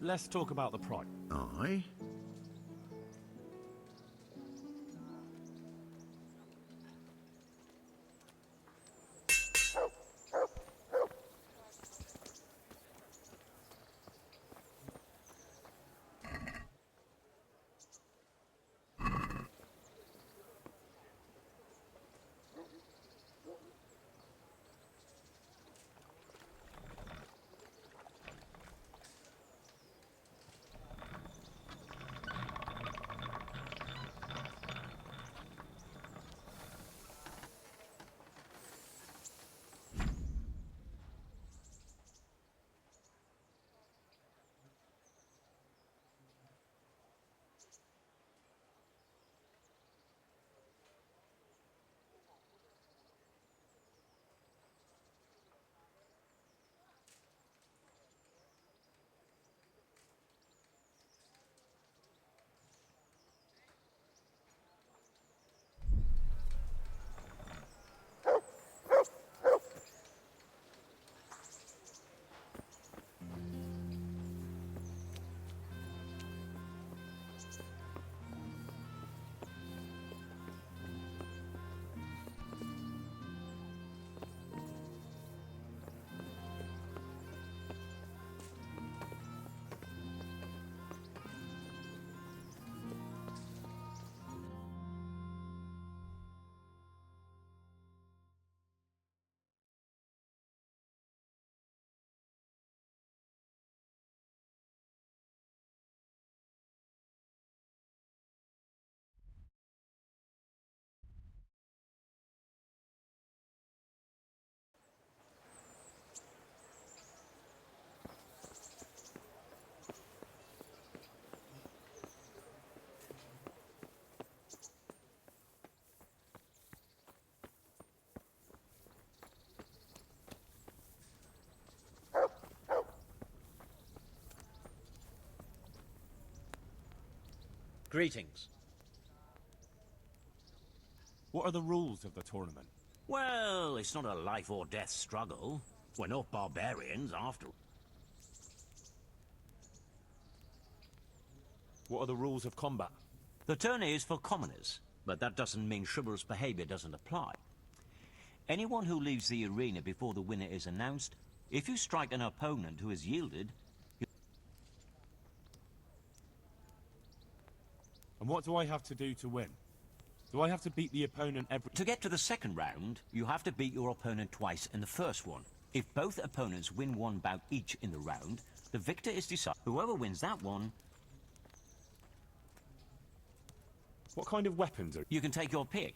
let's talk about the price. Aye. Greetings. What are the rules of the tournament? Well, it's not a life or death struggle. We're not barbarians, after all. What are the rules of combat? The tourney is for commoners, but that doesn't mean chivalrous behavior doesn't apply. Anyone who leaves the arena before the winner is announced, if you strike an opponent who has yielded... And what do I have to do to win? Do I have to beat the opponent every... To get to the second round, you have to beat your opponent twice in the first one. If both opponents win one bout each in the round, the victor is decided. Whoever wins that one... What kind of weapons are... You can take your pick.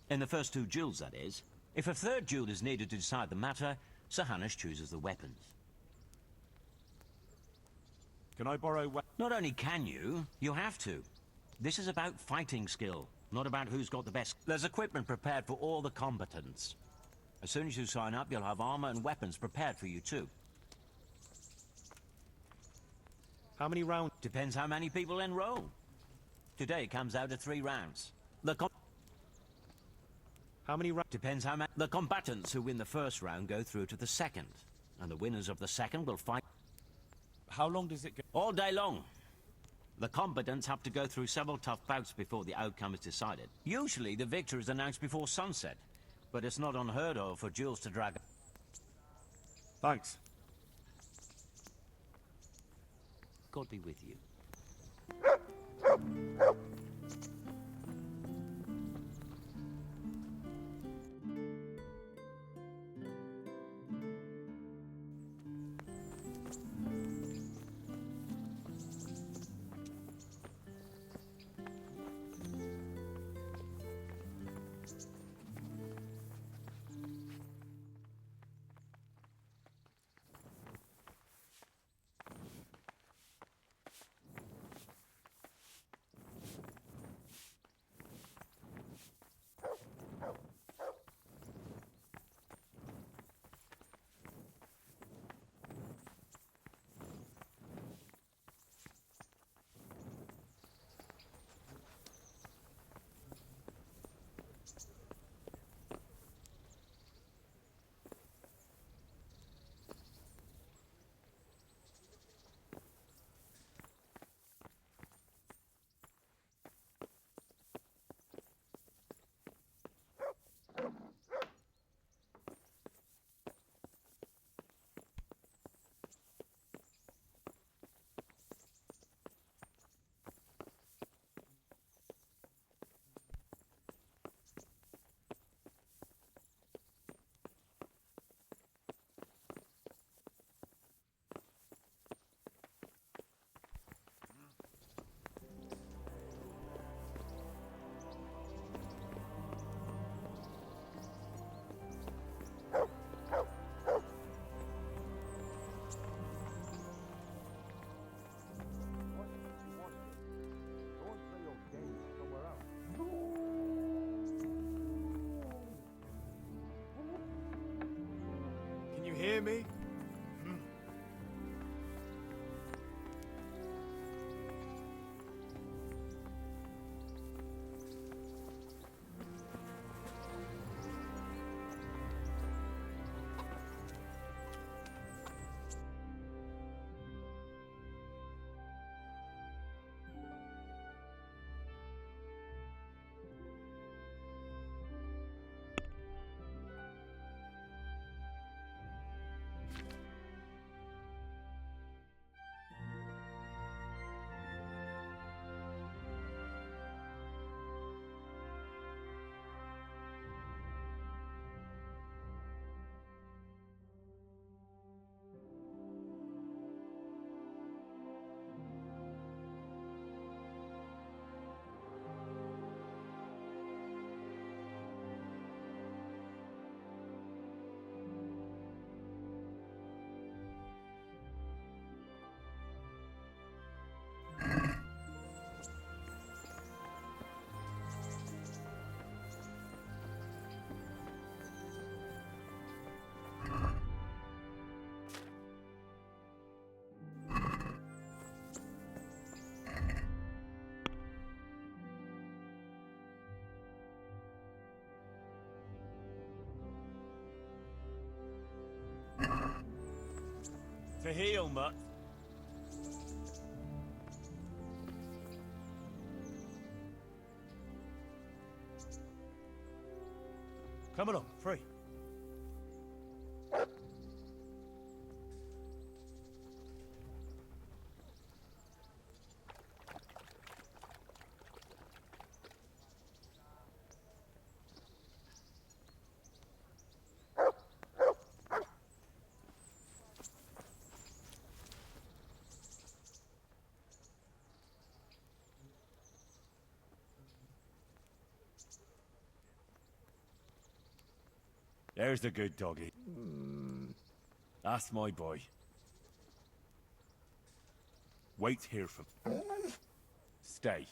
In the first two duels, that is. If a third duel is needed to decide the matter, Sir Hanush chooses the weapons. Can I borrow Not only can you, you have to. This is about fighting skill, not about who's got the best. There's equipment prepared for all the combatants. As soon as you sign up, you'll have armor and weapons prepared for you too. How many rounds? Depends how many people enroll. Today it comes out at 3 rounds. How many rounds? Depends how many. The combatants who win the first round go through to the second, and the winners of the second will fight. How long does it go? All day long. The combatants have to go through several tough bouts before the outcome is decided. Usually the victor is announced before sunset, but it's not unheard of for duels to drag. Thanks. God be with you. me? To heal, mutt. Come along, free. There's the good doggy. That's my boy. Wait here for... Stay.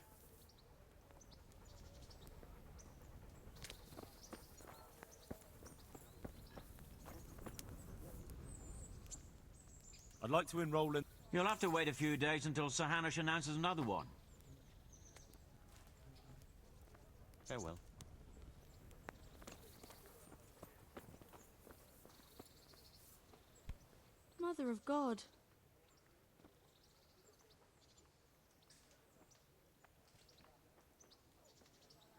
I'd like to enroll in... You'll have to wait a few days until Sir Hanush announces another one. Farewell. Mother of God.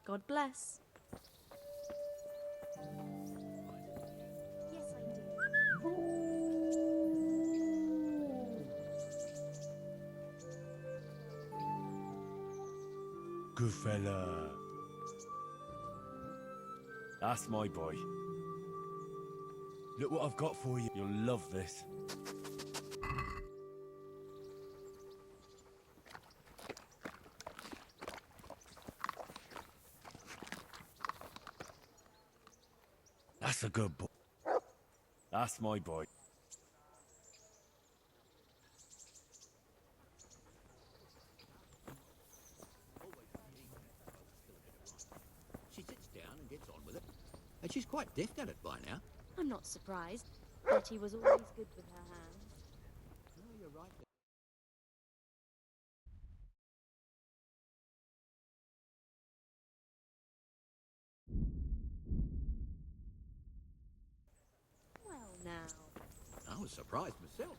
God bless. Yes, I do. Good fella. That's my boy. Look what I've got for you. You'll love this. That's a good boy. That's my boy. She sits down and gets on with it. And she's quite deft at it by now. I'm not surprised. Betty was always good with her hands. No, you're right. Well, now. I was surprised myself.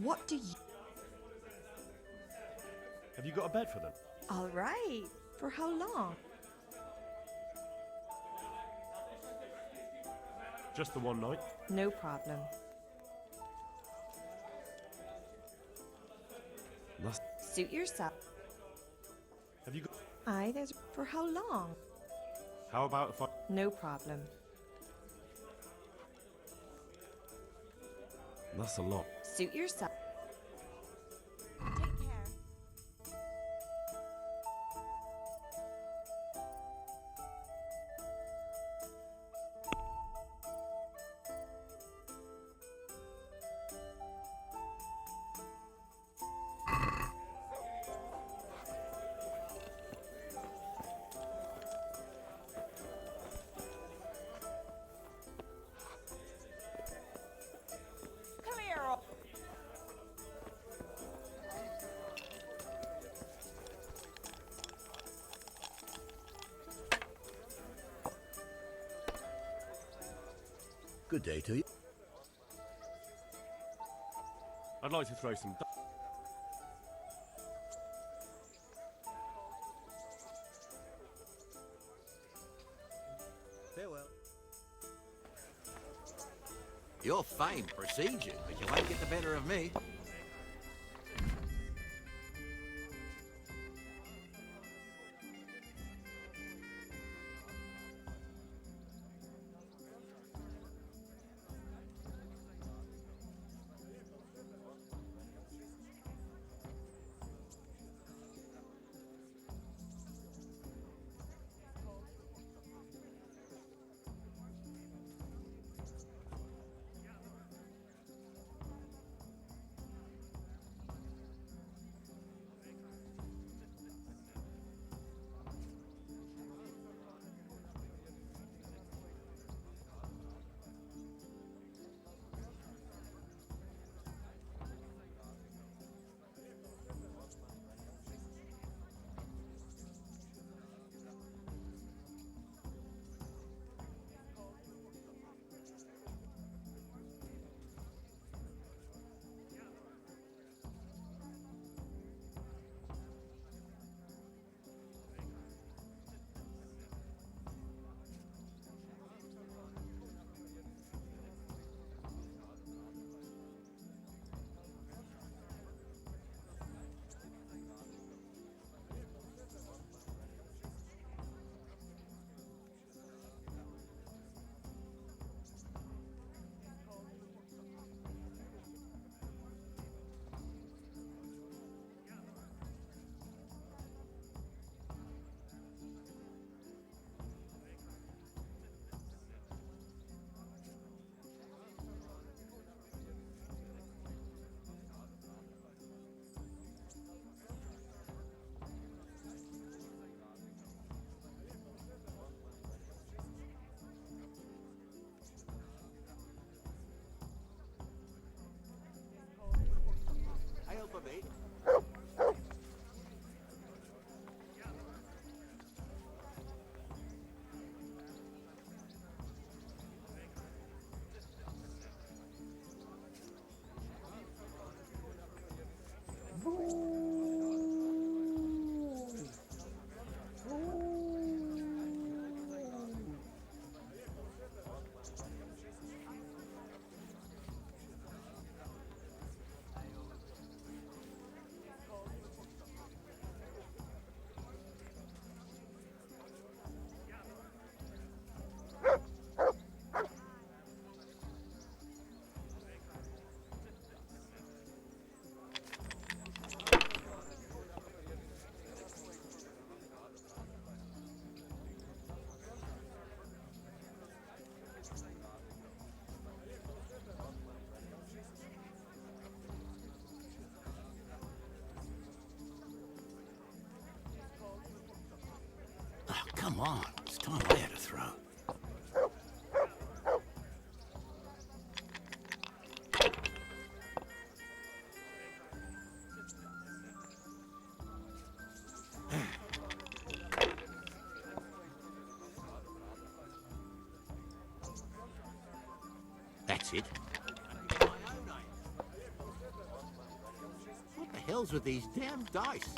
What do you... Have you got a bed for them? All right. For how long? Just the one night? No problem. That's... Suit yourself. Have you got... Aye, there's... For how long? How about if I... No problem. That's a lot. Suit yourself. Take care. Clear. Good day to you. I'd like to throw some... Farewell. Your fame precedes you, but you won't get the better of me. on, it's time I had a throw. That's it. What the hell's with these damn dice?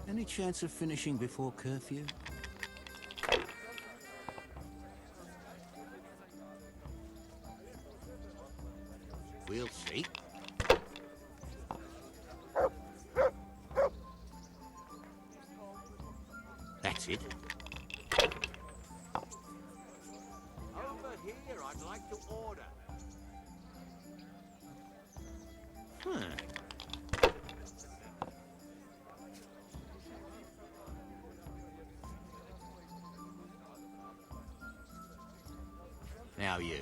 Any chance of finishing before curfew? We'll see. That's it. Over here, I'd like to order. Now you.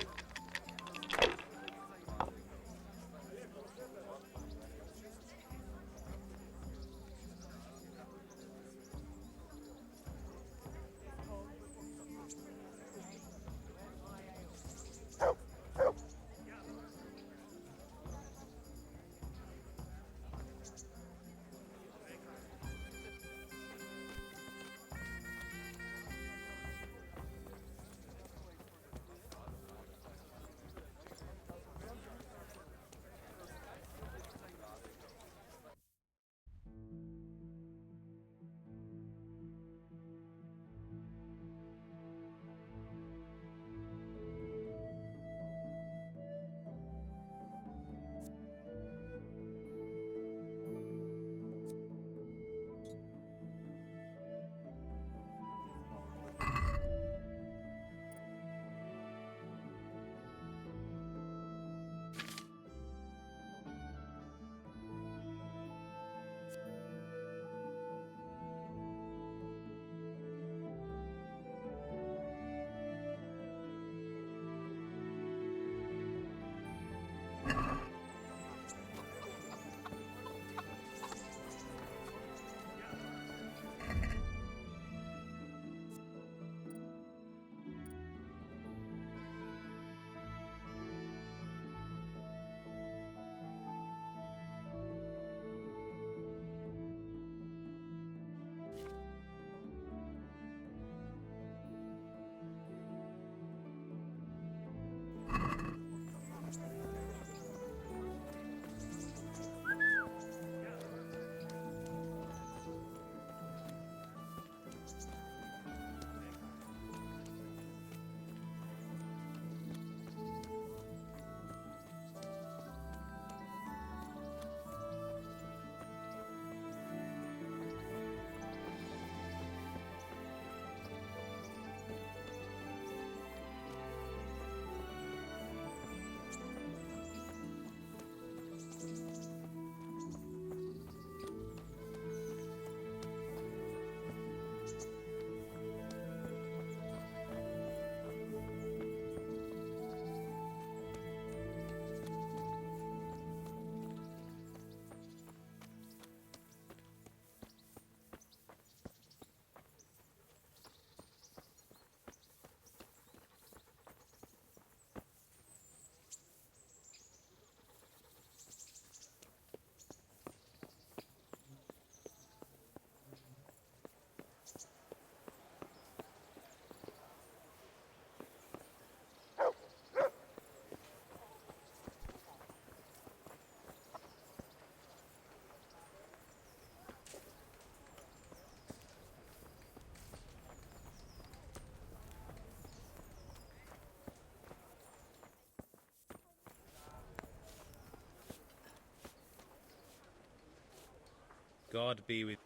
God be with.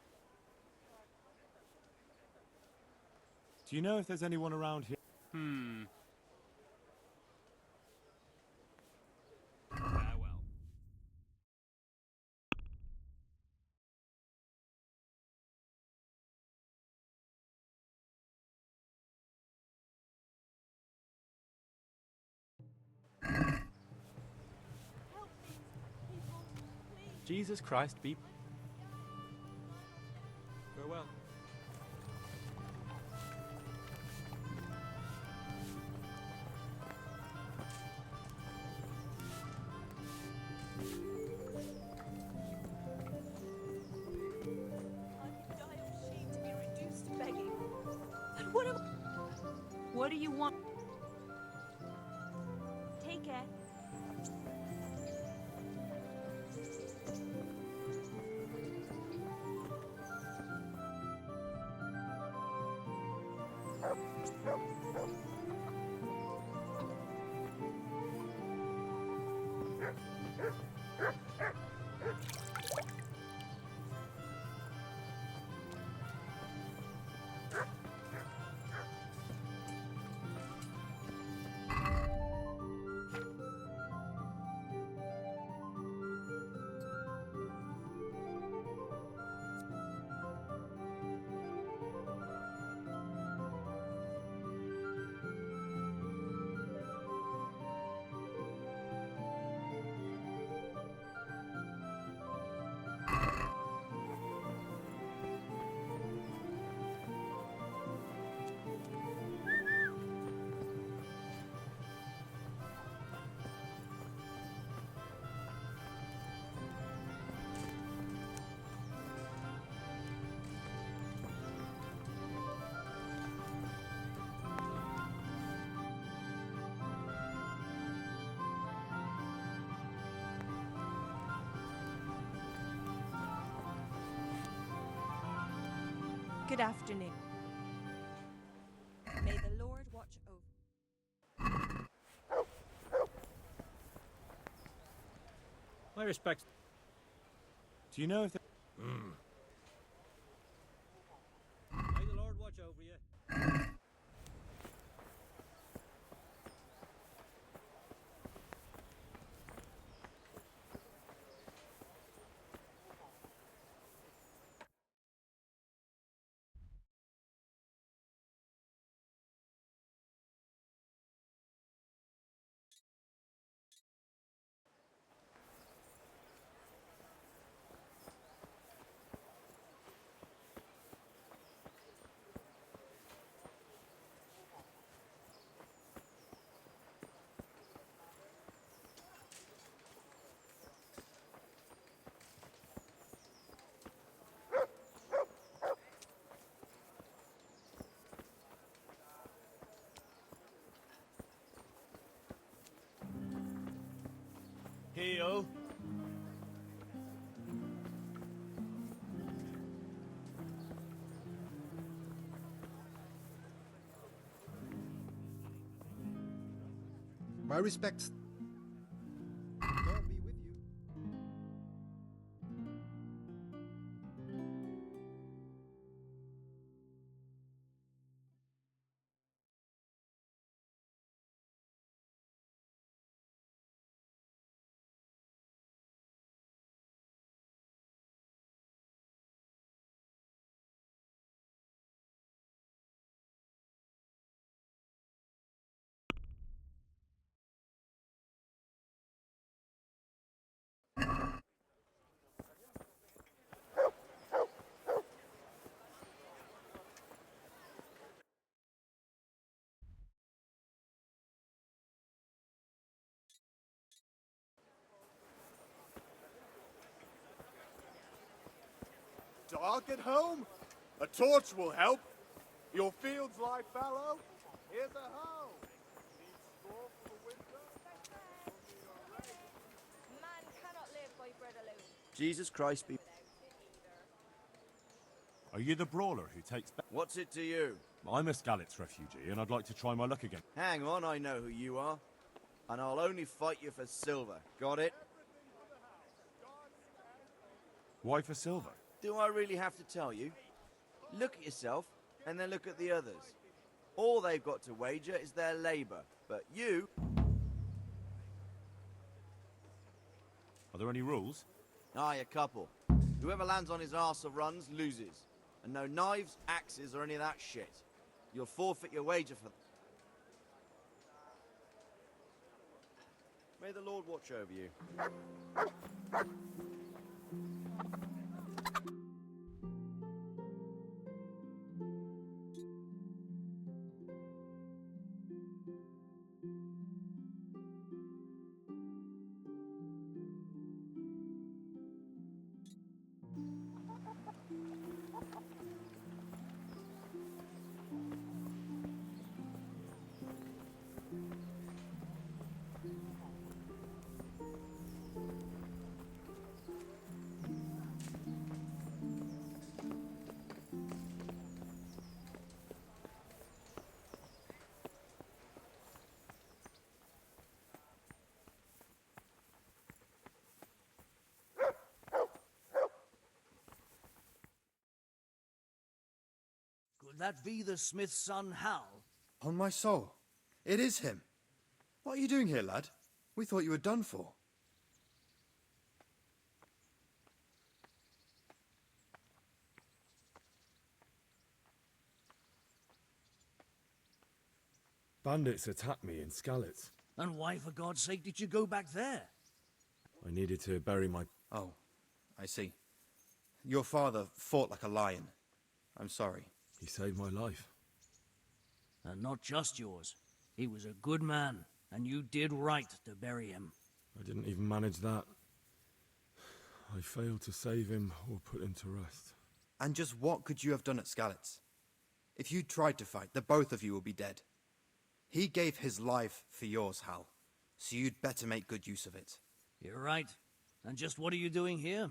Do you know if there's anyone around here? Farewell. Jesus Christ, be. Farewell. What do you want? Take care. Good afternoon. May the Lord watch over. My respects. Do you know if? May the Lord watch over you. Heel. My respects. God be with you. Dark at home? A torch will help. Your fields lie fallow? Here's a hoe. Need straw for the winter? Man cannot live by bread alone. Jesus Christ be... Are you the brawler who takes? What's it to you? I'm a Skalitz refugee, and I'd like to try my luck again. Hang on, I know who you are. And I'll only fight you for silver. Got it? Why for silver? Do I really have to tell you? Look at yourself, and then look at the others. All they've got to wager is their labour, but you... Are there any rules? Aye, a couple. Whoever lands on his arse or runs, loses. And no knives, axes, or any of that shit. You'll forfeit your wager for... May the Lord watch over you. Could that be the smith's son, Hal? On my soul. It is him. What are you doing here, lad? We thought you were done for. Bandits attacked me in Skalitz. And why, for God's sake, did you go back there? I needed to bury my... Oh, I see. Your father fought like a lion. I'm sorry. He saved my life. And not just yours. He was a good man, and you did right to bury him. I didn't even manage that. I failed to save him or put him to rest. And just what could you have done at Skalitz? If you tried to fight, the both of you will be dead. He gave his life for yours, Hal. So you'd better make good use of it. You're right. And just what are you doing here?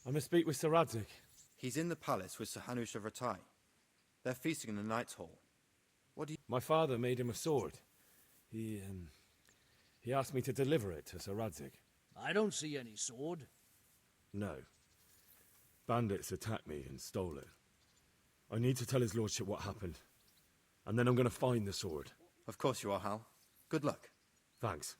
I must speak with Sir Radzig. He's in the palace with Sir Hanush of Ratai. They're feasting in the Knight's Hall. What do you... My father made him a sword. He asked me to deliver it to Sir Radzig. I don't see any sword. No. Bandits attacked me and stole it. I need to tell his lordship what happened. And then I'm going to find the sword. Of course you are, Hal. Good luck. Thanks.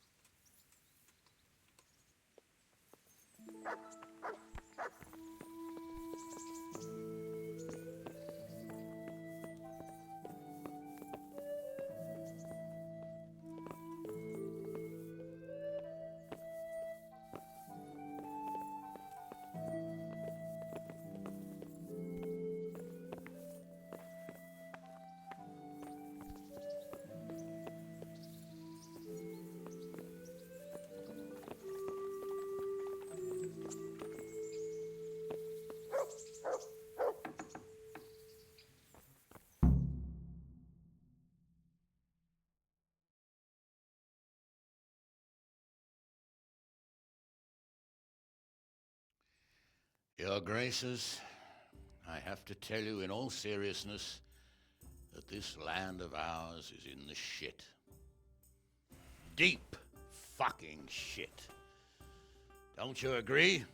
Your Graces, I have to tell you in all seriousness that this land of ours is in the shit. Deep fucking shit. Don't you agree?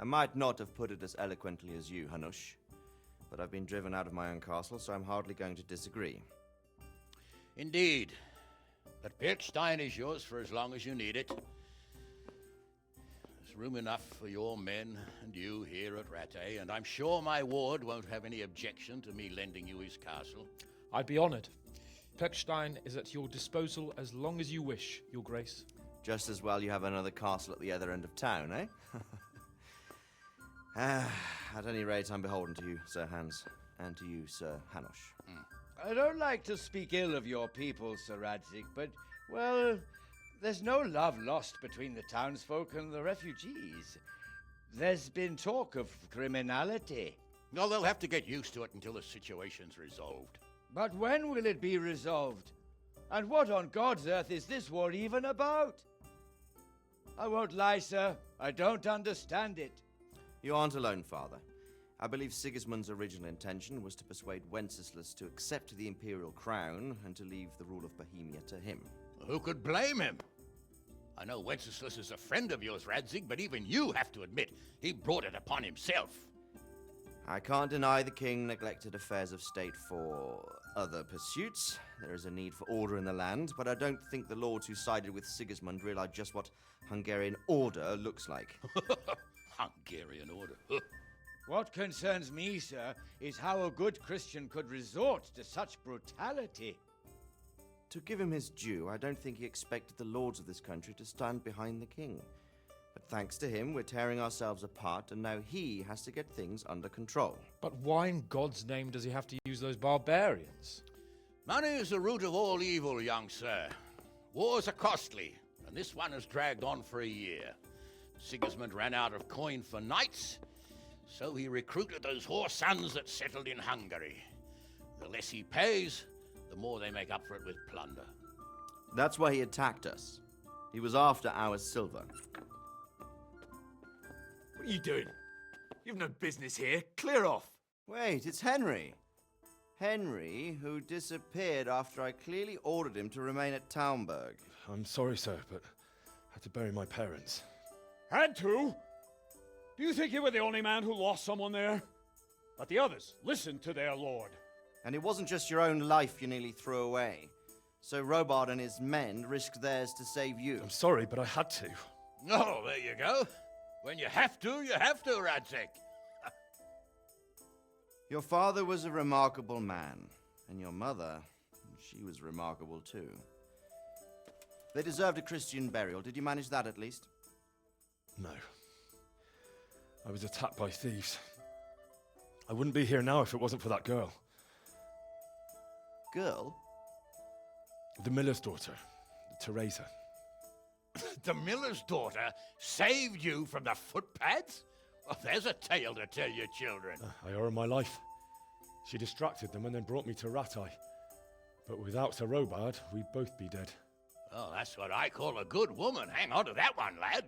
I might not have put it as eloquently as you, Hanush, but I've been driven out of my own castle, so I'm hardly going to disagree. Indeed. But Pirkstein is yours for as long as you need it. There's room enough for your men and you here at Rattay, and I'm sure my ward won't have any objection to me lending you his castle. I'd be honored. Pirkstein is at your disposal as long as you wish, Your Grace. Just as well you have another castle at the other end of town, eh? At any rate, I'm beholden to you, Sir Hans, and to you, Sir Hanush. I don't like to speak ill of your people, Sir Radzig, but, well, there's no love lost between the townsfolk and the refugees. There's been talk of criminality. Well, they'll have to get used to it until the situation's resolved. But when will it be resolved? And what on God's earth is this war even about? I won't lie, sir. I don't understand it. You aren't alone, Father. I believe Sigismund's original intention was to persuade Wenceslas to accept the imperial crown and to leave the rule of Bohemia to him. Who could blame him? I know Wenceslas is a friend of yours, Radzig, but even you have to admit he brought it upon himself. I can't deny the king neglected affairs of state for other pursuits. There is a need for order in the land, but I don't think the lords who sided with Sigismund realized just what Hungarian order looks like. Hungarian order? What concerns me, sir, is how a good Christian could resort to such brutality. To give him his due, I don't think he expected the lords of this country to stand behind the king. But thanks to him, we're tearing ourselves apart, and now he has to get things under control. But why in God's name does he have to use those barbarians? Money is the root of all evil, young sir. Wars are costly, and this one has dragged on for a year. Sigismund ran out of coin for knights, so he recruited those whore sons that settled in Hungary. The less he pays, the more they make up for it with plunder. That's why he attacked us. He was after our silver. What are you doing? You've no business here. Clear off. Wait, it's Henry. Henry, who disappeared after I clearly ordered him to remain at Townburg. I'm sorry, sir, but I had to bury my parents. Had to? Do you think you were the only man who lost someone there? But the others listened to their lord. And it wasn't just your own life you nearly threw away. So Robard and his men risked theirs to save you. I'm sorry, but I had to. Oh, there you go. When you have to, Radzig. Your father was a remarkable man, and your mother, she was remarkable too. They deserved a Christian burial. Did you manage that at least? No. I was attacked by thieves. I wouldn't be here now if it wasn't for that girl. Girl? The miller's daughter, Teresa. The miller's daughter saved you from the footpads? Well, there's a tale to tell your children. I owe her my life. She distracted them and then brought me to Ratai. But without Sir Robard, we'd both be dead. Oh, that's what I call a good woman. Hang on to that one, lad.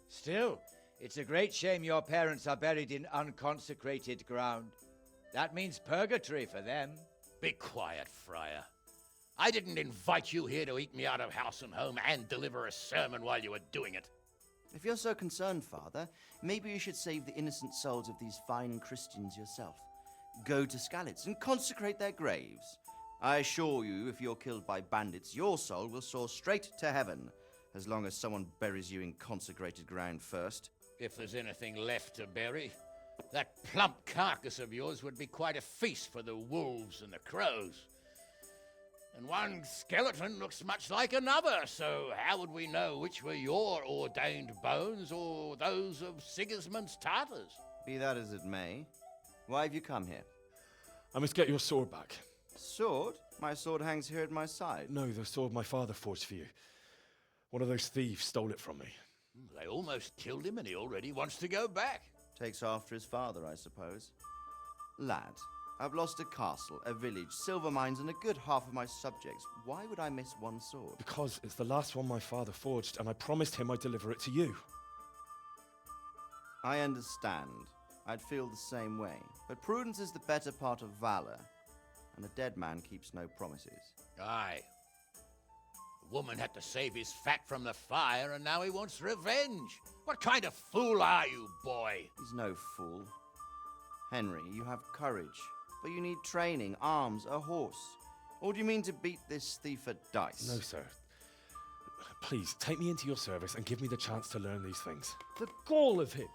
Still, it's a great shame your parents are buried in unconsecrated ground. That means purgatory for them. Be quiet, Friar. I didn't invite you here to eat me out of house and home and deliver a sermon while you were doing it. If you're so concerned, Father, maybe you should save the innocent souls of these fine Christians yourself. Go to Skalitz and consecrate their graves. I assure you, if you're killed by bandits, your soul will soar straight to heaven, as long as someone buries you in consecrated ground first. If there's anything left to bury, that plump carcass of yours would be quite a feast for the wolves and the crows. And one skeleton looks much like another, so how would we know which were your ordained bones or those of Sigismund's Tartars? Be that as it may, why have you come here? I must get your sword back. Sword? My sword hangs here at my side. No, the sword my father forged for you. One of those thieves stole it from me. They almost killed him and he already wants to go back. Takes after his father, I suppose. Lad, I've lost a castle, a village, silver mines, and a good half of my subjects. Why would I miss one sword? Because it's the last one my father forged, and I promised him I'd deliver it to you. I understand. I'd feel the same way. But prudence is the better part of valor, and a dead man keeps no promises. Aye. The woman had to save his fat from the fire, and now he wants revenge. What kind of fool are you, boy? He's no fool. Henry, you have courage, but you need training, arms, a horse. Or do you mean to beat this thief at dice? No, sir. Please, take me into your service and give me the chance to learn these things. The gall of him.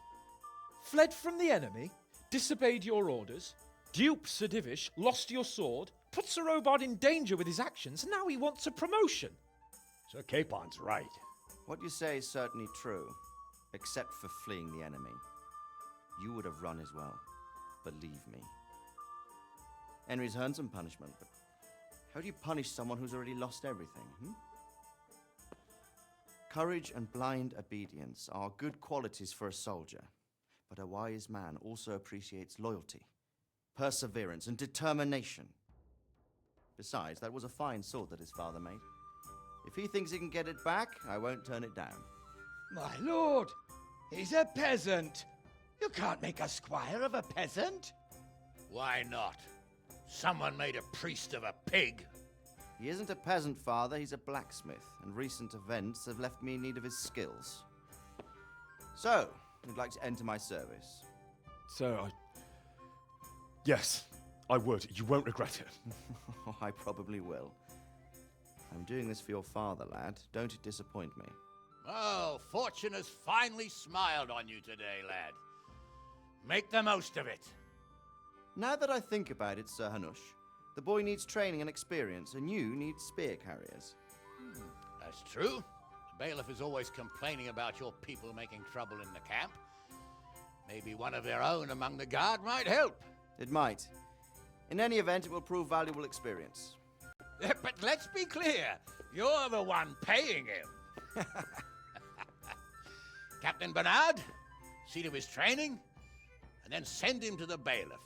Fled from the enemy, disobeyed your orders, duped Sir Divish, lost your sword, put Sir Robard in danger with his actions, and now he wants a promotion. Sir Capon's right. What you say is certainly true, except for fleeing the enemy. You would have run as well, believe me. Henry's earned some punishment, but how do you punish someone who's already lost everything, Courage and blind obedience are good qualities for a soldier, but a wise man also appreciates loyalty, perseverance, and determination. Besides, that was a fine sword that his father made. If he thinks he can get it back, I won't turn it down. My lord, he's a peasant. You can't make a squire of a peasant. Why not? Someone made a priest of a pig. He isn't a peasant, Father, he's a blacksmith, and recent events have left me in need of his skills. So, you'd like to enter my service? Sir, Yes, I would. You won't regret it. I probably will. I'm doing this for your father, lad. Don't disappoint me. Oh, fortune has finally smiled on you today, lad. Make the most of it. Now that I think about it, Sir Hanush, the boy needs training and experience, and you need spear carriers. That's true. The bailiff is always complaining about your people making trouble in the camp. Maybe one of their own among the guard might help. It might. In any event, it will prove valuable experience. But let's be clear, you're the one paying him. Captain Bernard, see to his training, and then send him to the bailiff.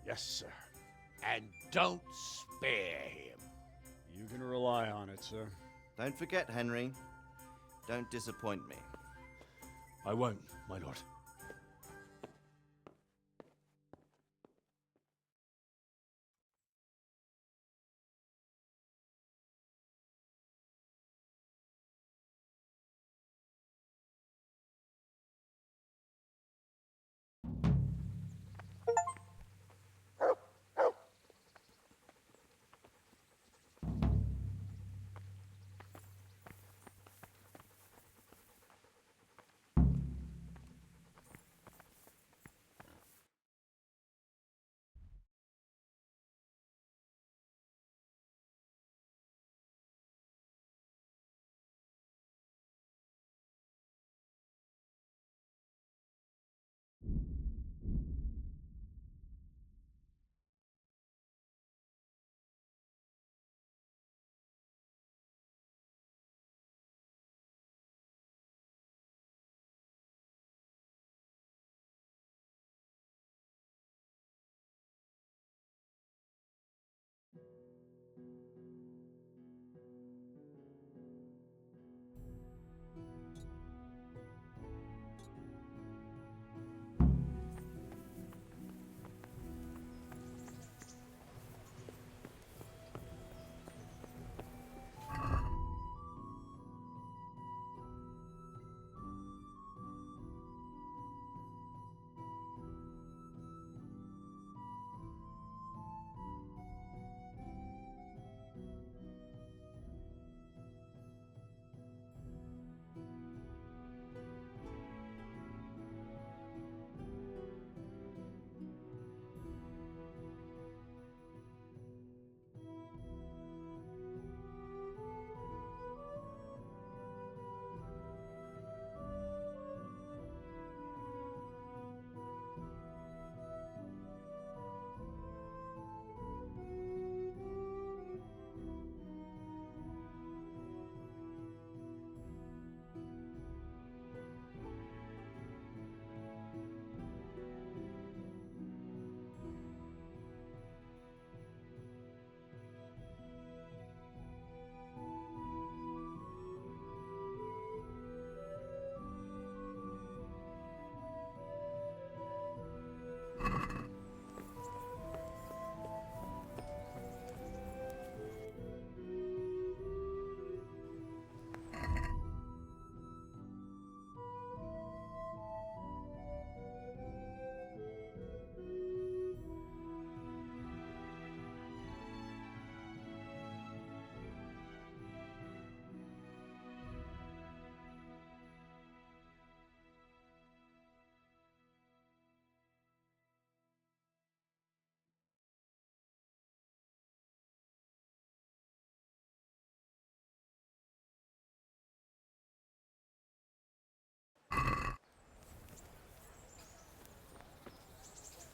Yes, sir. And don't spare him. You can rely on it, sir. Don't forget, Henry. Don't disappoint me. I won't, my lord.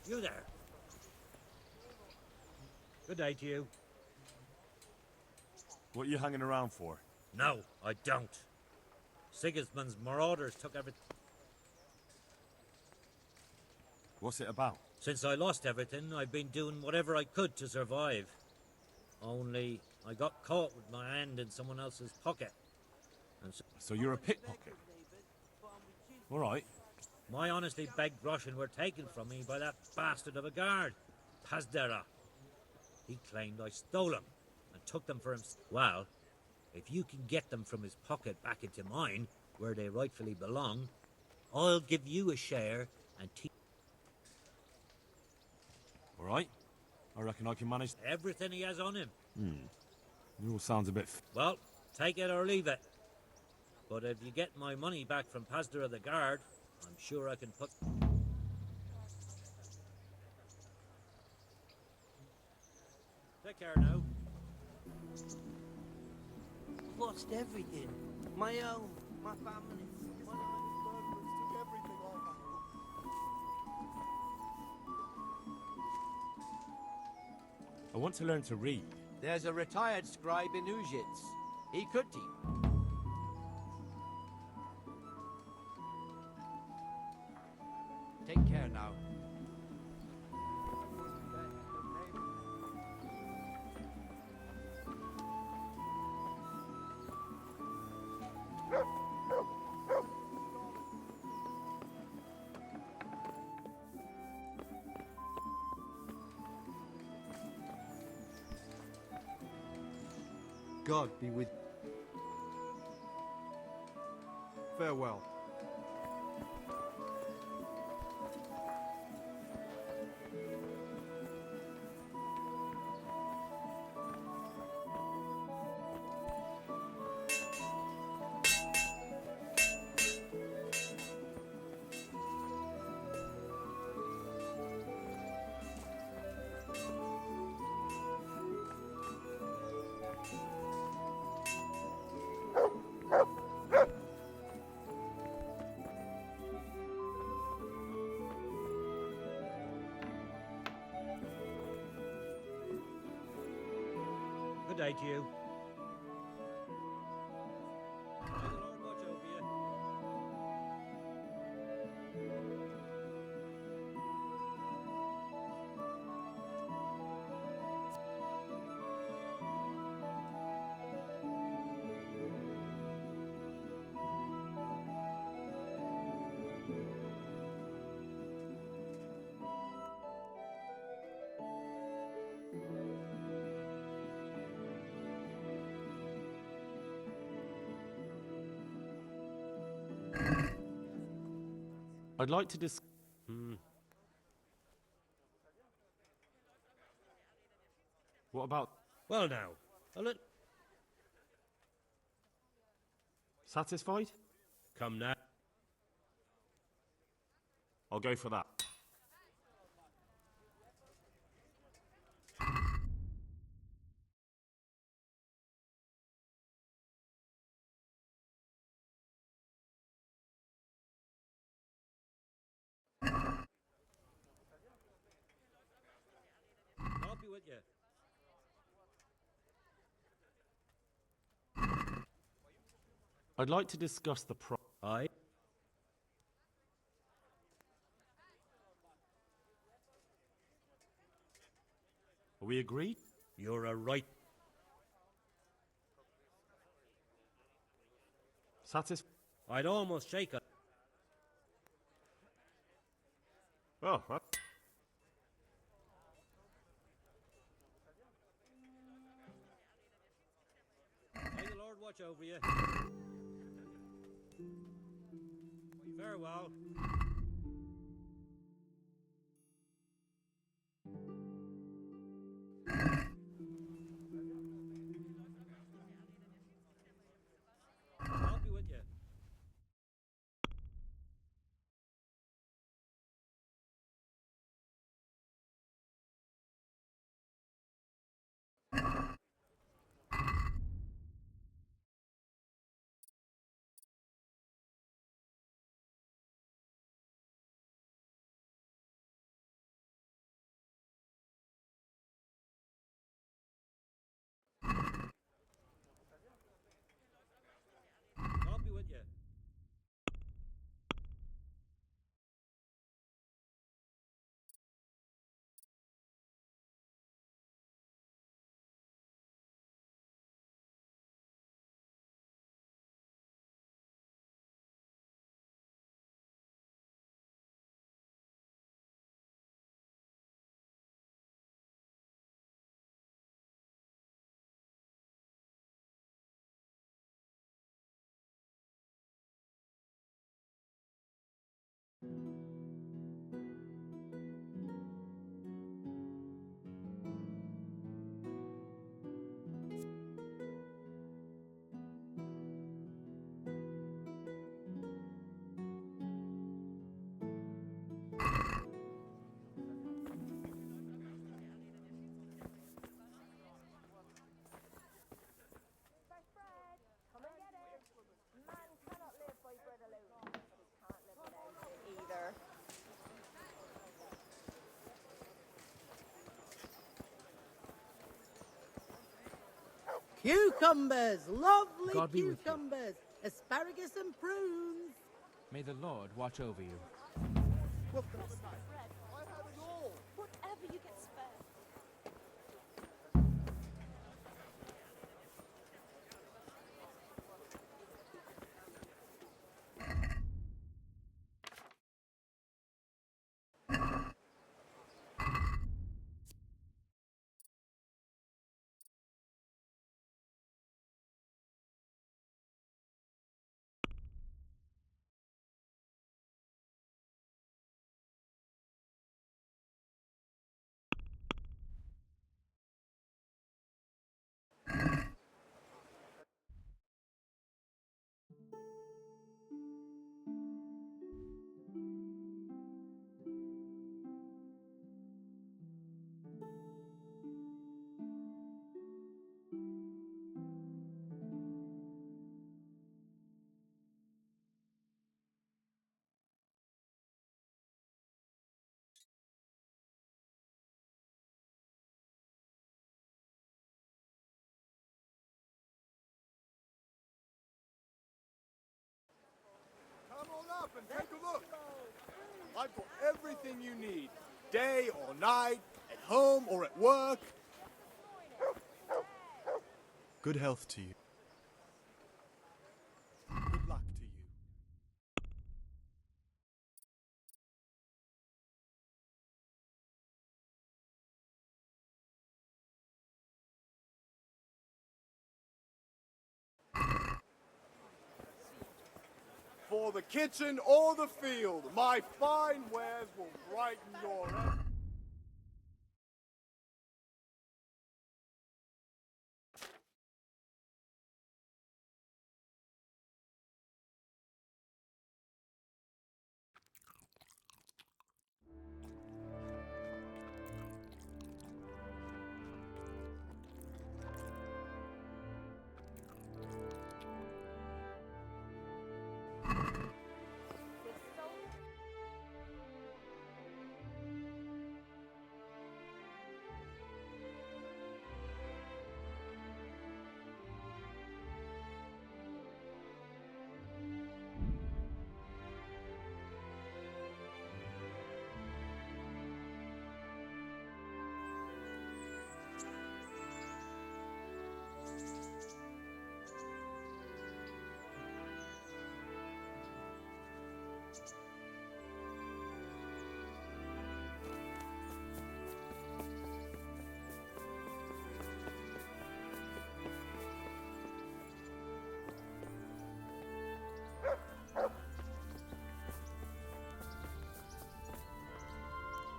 You there. Good day to you. What are you hanging around for? No, I don't. Sigismund's marauders took everything. What's it about? Since I lost everything, I've been doing whatever I could to survive. Only, I got caught with my hand in someone else's pocket. And so you're a pickpocket? All right. My honestly begged groschen were taken from me by that bastard of a guard, Pazdera. He claimed I stole him, and took them for him. Well, if you can get them from his pocket back into mine, where they rightfully belong, I'll give you a share and teach All right. I reckon I can manage. everything he has on him. It all sounds a bit. Well, take it or leave it. But if you get my money back from Pastor of the Guard, I'm sure I can put... Take care now. Lost everything. My home, my family. Took everything I had. I want to learn to read. There's a retired scribe in Ujits. He could teach. Take care now. God be with. Farewell. Good day to you. May the Lord watch over you. I'd like to dis. What about Well now, a little... satisfied? Come now. I'll go for that. I'll be with you. I'd like to discuss the Aye? Are we agreed? You're a right... Satisfied? I'd almost shake it. Oh, May the Lord watch over you. Farewell. Cucumbers, lovely God be with you. cucumbers, asparagus and prunes. May the Lord watch over you. What the I had it all. Whatever you get spared. Come on up and take a look. I've got everything you need, day or night, at home or at work. Good health to you. Good luck to you. For the kitchen or the field, my fine wares will brighten your end.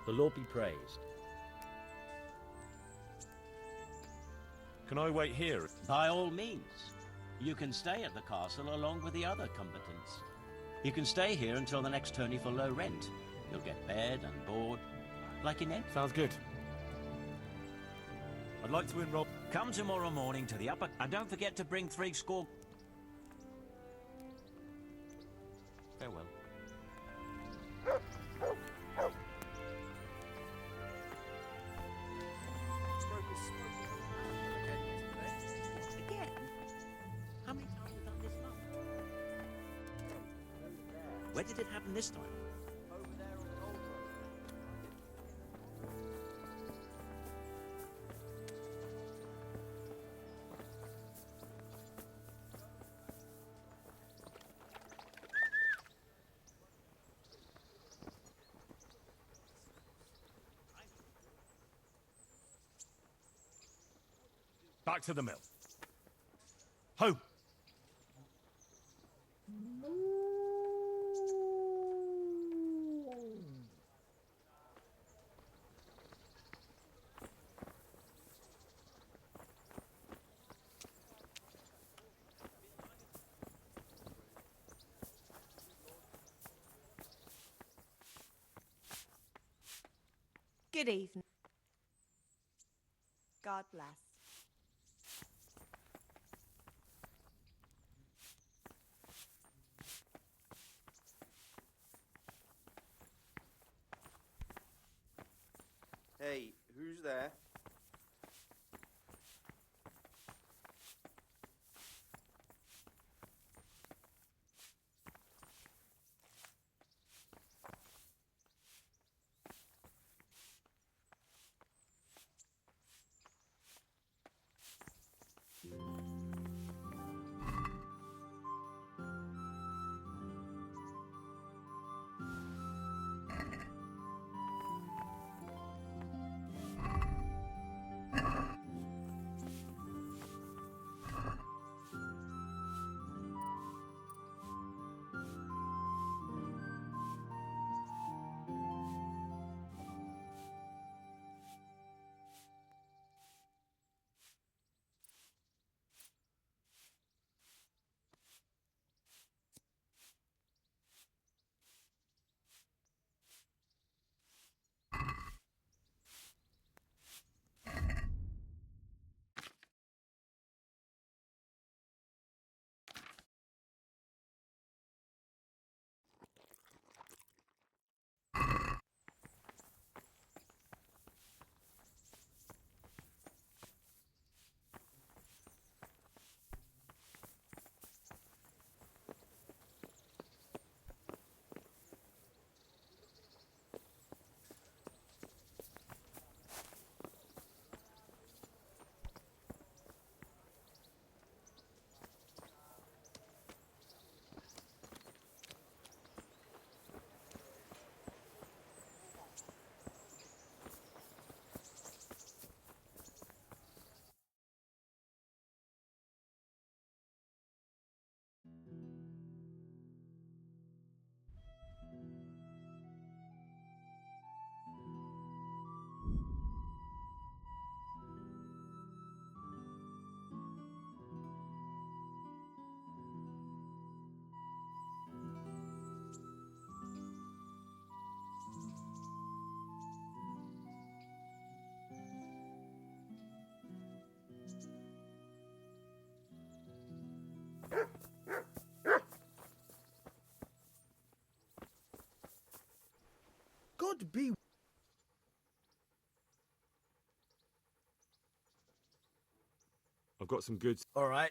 The Lord be praised. Can I wait here? By all means. You can stay at the castle along with the other combatants. You can stay here until the next tourney for low rent. You'll get bed and board, like in Ed. Sounds good. I'd like to enroll. Come tomorrow morning to the upper... And don't forget to bring 3 score... Farewell. Again? How many times have we done this month? When did it happen this time? Back to the mill. Home. Good evening. God bless. Hey, who's there? could be. I've got some goods. All right.